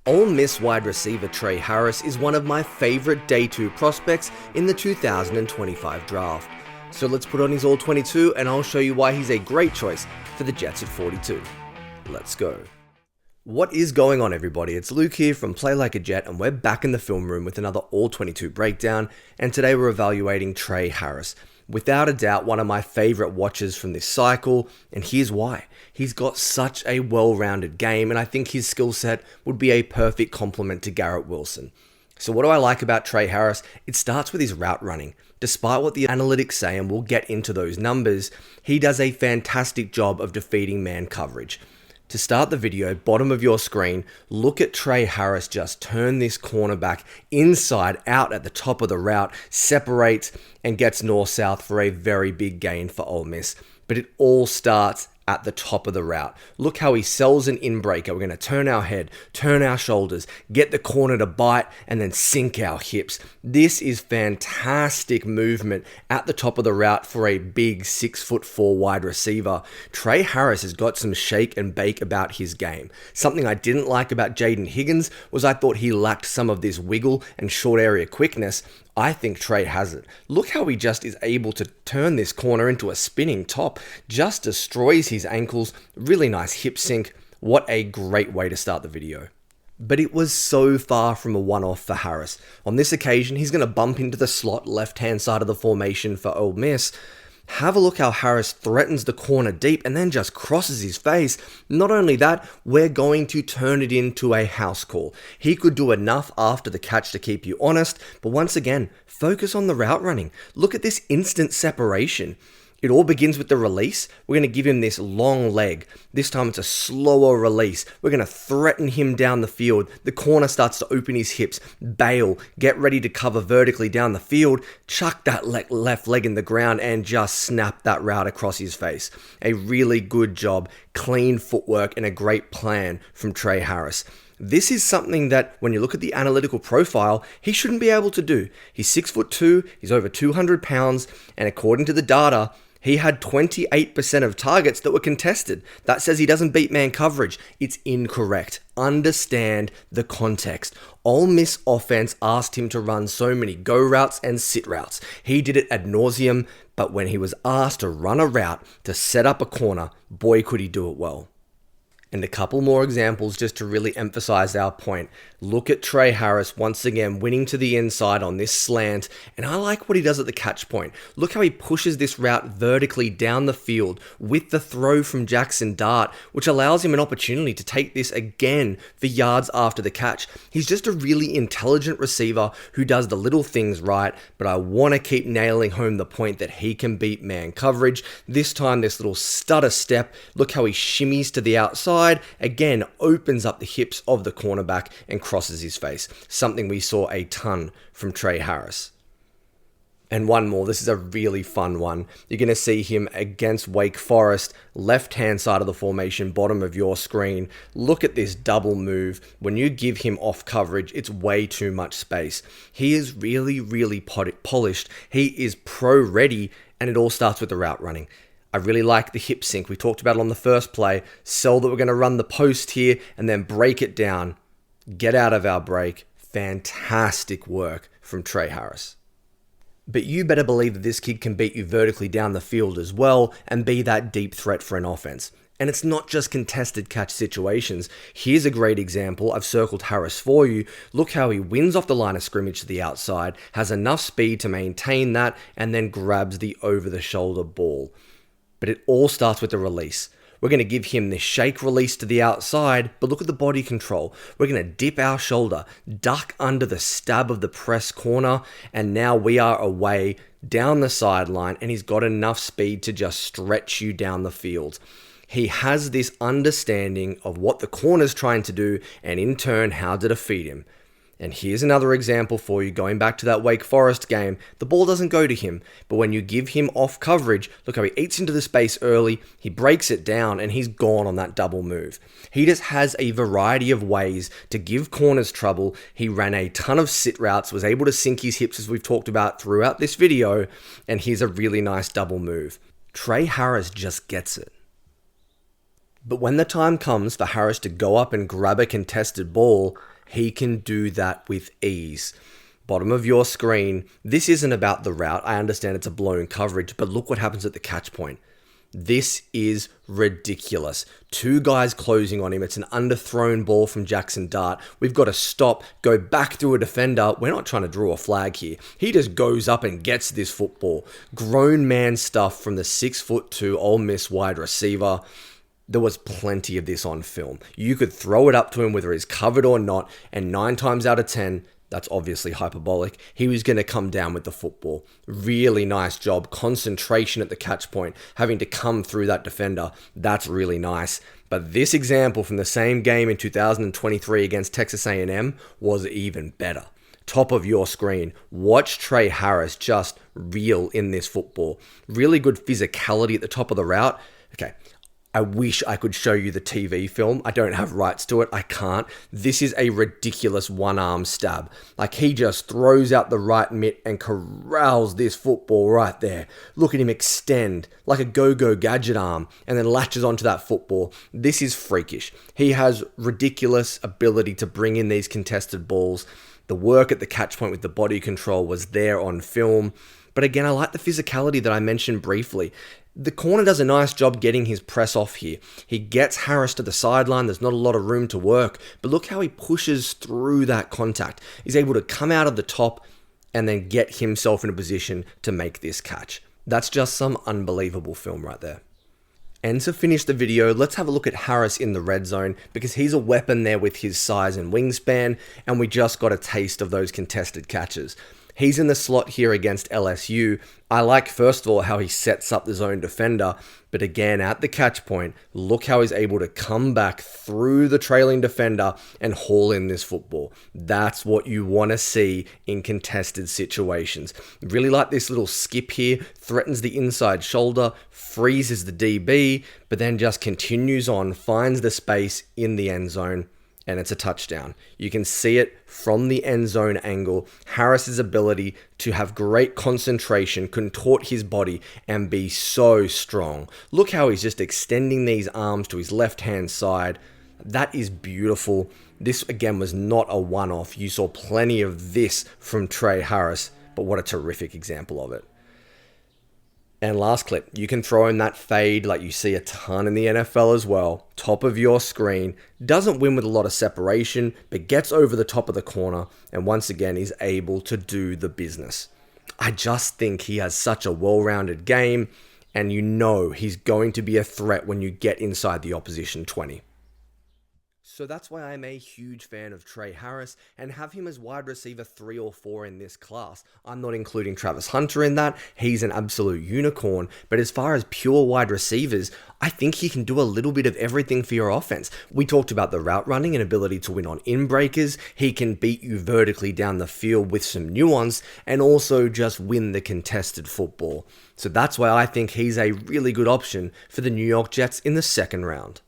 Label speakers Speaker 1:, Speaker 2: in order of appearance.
Speaker 1: Ole Miss wide receiver Tre Harris is one of my favorite day 2 prospects in the 2025 draft. So let's put on his All-22 and I'll show you why he's a great choice for the Jets at 42. Let's go. What is going on, everybody? It's Luke here from Play Like a Jet, and we're back in the film room with another All-22 breakdown, and today we're evaluating Tre Harris. Without a doubt, one of my favorite watches from this cycle, and here's why. He's got such a well-rounded game, and I think his skill set would be a perfect complement to Garrett Wilson. So what do I like about Tre Harris? It starts with his route running. Despite what the analytics say, and we'll get into those numbers, he does a fantastic job of defeating man coverage. To start the video, bottom of your screen, look at Tre Harris just turn this cornerback inside out at the top of the route, separates and gets north-south for a very big gain for Ole Miss. But it all starts at the top of the route. Look how he sells an in-breaker. We're going to turn our head, turn our shoulders, get the corner to bite, and then sink our hips. This is fantastic movement at the top of the route for a big 6'4" wide receiver. Tre Harris has got some shake and bake about his game. Something I didn't like about Jaden Higgins was I thought he lacked some of this wiggle and short area quickness. I think Tre has it. Look how he just is able to turn this corner into a spinning top. Just destroys his ankles. Really nice hip sink. What a great way to start the video. But it was so far from a one-off for Harris. On this occasion, he's going to bump into the slot left-hand side of the formation for Ole Miss. Have a look how Harris threatens the corner deep and then just crosses his face. Not only that, we're going to turn it into a house call. He could do enough after the catch to keep you honest, but once again, focus on the route running. Look at this instant separation. It all begins with the release. We're going to give him this long leg. This time it's a slower release. We're going to threaten him down the field. The corner starts to open his hips, bail, get ready to cover vertically down the field, chuck that left leg in the ground and just snap that route across his face. A really good job, clean footwork, and a great plan from Tre Harris. This is something that, when you look at the analytical profile, he shouldn't be able to do. He's 6'2", he's over 200 pounds, and according to the data, he had 28% of targets that were contested. That says he doesn't beat man coverage. It's incorrect. Understand the context. Ole Miss offense asked him to run so many go routes and sit routes. He did it ad nauseum, but when he was asked to run a route to set up a corner, boy could he do it well. And a couple more examples just to really emphasize our point. Look at Tre Harris once again winning to the inside on this slant, and I like what he does at the catch point. Look how he pushes this route vertically down the field with the throw from Jackson Dart, which allows him an opportunity to take this again for yards after the catch. He's just a really intelligent receiver who does the little things right, but I want to keep nailing home the point that he can beat man coverage. This time, this little stutter step, look how he shimmies to the outside, again opens up the hips of the cornerback and crosses his face. Something we saw a ton from Tre Harris. And one more, this is a really fun one. You're going to see him against Wake Forest, left-hand side of the formation, bottom of your screen. Look at this double move. When you give him off coverage, it's way too much space. He is really polished. He is pro-ready, and it all starts with the route running. I really like the hip sink. We talked about it on the first play. Sell that we're going to run the post here and then break it down. Get out of our break. Fantastic work from Tre Harris. But you better believe that this kid can beat you vertically down the field as well and be that deep threat for an offense. And it's not just contested catch situations. Here's a great example. I've circled Harris for you. Look how he wins off the line of scrimmage to the outside, has enough speed to maintain that, and then grabs the over-the-shoulder ball. But it all starts with the release. We're going to give him this shake release to the outside, but look at the body control. We're going to dip our shoulder, duck under the stab of the press corner, and now we are away down the sideline, and he's got enough speed to just stretch you down the field. He has this understanding of what the corner's trying to do, and in turn, how to defeat him. And here's another example for you, going back to that Wake Forest game. The ball doesn't go to him, but when you give him off coverage, look how he eats into the space early, he breaks it down, and he's gone on that double move. He just has a variety of ways to give corners trouble. He ran a ton of sit routes, was able to sink his hips as we've talked about throughout this video, and here's a really nice double move. Tre Harris just gets it. But when the time comes for Harris to go up and grab a contested ball, he can do that with ease. Bottom of your screen, this isn't about the route. I understand it's a blown coverage, but look what happens at the catch point. This is ridiculous. Two guys closing on him. It's an underthrown ball from Jackson Dart. We've got to stop, go back through a defender. We're not trying to draw a flag here. He just goes up and gets this football. Grown man stuff from the 6'2" Ole Miss wide receiver. There was plenty of this on film. You could throw it up to him whether he's covered or not, and 9 times out of 10, that's obviously hyperbolic, he was going to come down with the football. Really nice job. Concentration at the catch point, having to come through that defender. That's really nice. But this example from the same game in 2023 against Texas A&M was even better. Top of your screen, watch Tre Harris just reel in this football. Really good physicality at the top of the route. Okay, I wish I could show you the TV film. I don't have rights to it. I can't. This is a ridiculous one-arm stab. Like, he just throws out the right mitt and corrals this football right there. Look at him extend like a go-go gadget arm and then latches onto that football. This is freakish. He has ridiculous ability to bring in these contested balls. The work at the catch point with the body control was there on film. But again, I like the physicality that I mentioned briefly. The corner does a nice job getting his press off here. He gets Harris to the sideline. There's not a lot of room to work. But look how he pushes through that contact. He's able to come out of the top and then get himself in a position to make this catch. That's just some unbelievable film right there. And to finish the video, let's have a look at Harris in the red zone, because he's a weapon there with his size and wingspan, and we just got a taste of those contested catches. He's in the slot here against LSU. I like, first of all, how he sets up the zone defender, but again, at the catch point, look how he's able to come back through the trailing defender and haul in this football. That's what you want to see in contested situations. Really like this little skip here, threatens the inside shoulder, freezes the DB, but then just continues on, finds the space in the end zone, and it's a touchdown. You can see it from the end zone angle. Harris's ability to have great concentration, contort his body, and be so strong. Look how he's just extending these arms to his left-hand side. That is beautiful. This, again, was not a one-off. You saw plenty of this from Tre Harris, but what a terrific example of it. And last clip, you can throw in that fade like you see a ton in the NFL as well. Top of your screen, doesn't win with a lot of separation, but gets over the top of the corner, and once again is able to do the business. I just think he has such a well-rounded game, and you know he's going to be a threat when you get inside the opposition 20. So that's why I'm a huge fan of Tre Harris and have him as wide receiver 3 or 4 in this class. I'm not including Travis Hunter in that. He's an absolute unicorn. But as far as pure wide receivers, I think he can do a little bit of everything for your offense. We talked about the route running and ability to win on in-breakers. He can beat you vertically down the field with some nuance and also just win the contested football. So that's why I think he's a really good option for the New York Jets in the second round.